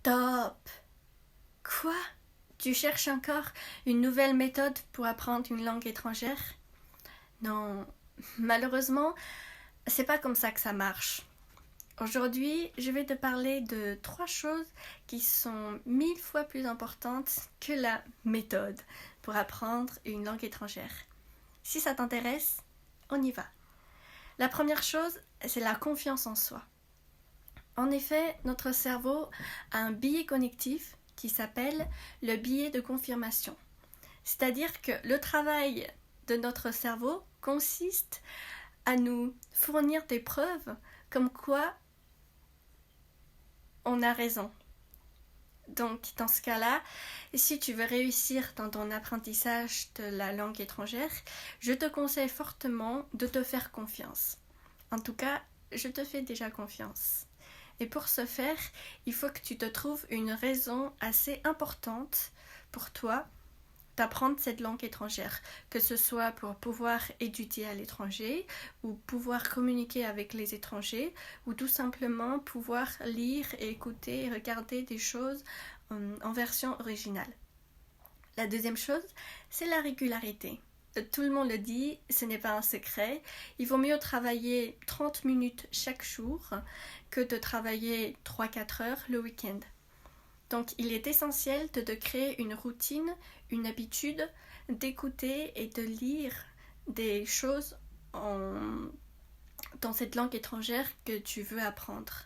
Stop! Quoi? Tu cherches encore une nouvelle méthode pour apprendre une langue étrangère? Non, malheureusement, c'est pas comme ça que ça marche. Aujourd'hui, je vais te parler de 3 choses qui sont 1000 fois plus importantes que la méthode pour apprendre une langue étrangère. Si ça t'intéresse, on y va. La première chose, c'est la confiance en soi. En effet, notre cerveau a un biais cognitif qui s'appelle le biais de confirmation. C'est-à-dire que le travail de notre cerveau consiste à nous fournir des preuves comme quoi on a raison. Donc, dans ce cas-là, si tu veux réussir dans ton apprentissage de la langue étrangère, je te conseille fortement de te faire confiance. En tout cas, je te fais déjà confiance. Et pour ce faire, il faut que tu te trouves une raison assez importante pour toi d'apprendre cette langue étrangère, que ce soit pour pouvoir étudier à l'étranger ou pouvoir communiquer avec les étrangers ou tout simplement pouvoir lire et écouter et regarder des choses en version originale. La deuxième chose, c'est la régularité. Tout le monde le dit, ce n'est pas un secret. Il vaut mieux travailler 30 minutes chaque jour que de travailler 3-4 heures le week-end. Donc il est essentiel de te créer une routine, une habitude d'écouter et de lire des choses dans cette langue étrangère que tu veux apprendre.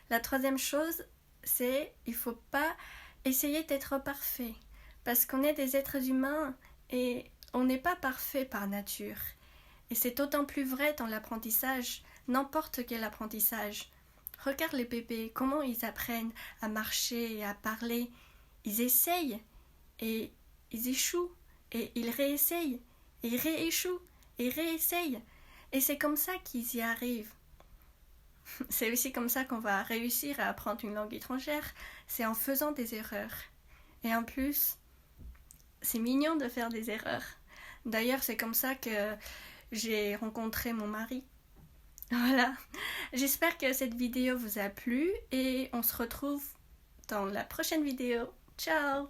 La troisième chose, c'est il ne faut pas essayer d'être parfait. Parce qu'on est des êtres humains et on n'est pas parfait par nature. Et c'est d'autant plus vrai dans l'apprentissage, n'importe quel apprentissage. Regarde les bébés, comment ils apprennent à marcher et à parler. Ils essayent et ils échouent et ils réessayent et ils rééchouent et ils réessayent. Et c'est comme ça qu'ils y arrivent. C'est aussi comme ça qu'on va réussir à apprendre une langue étrangère, c'est en faisant des erreurs. Et en plus, c'est mignon de faire des erreurs. D'ailleurs, c'est comme ça que j'ai rencontré mon mari. Voilà, j'espère que cette vidéo vous a plu et on se retrouve dans la prochaine vidéo. Ciao!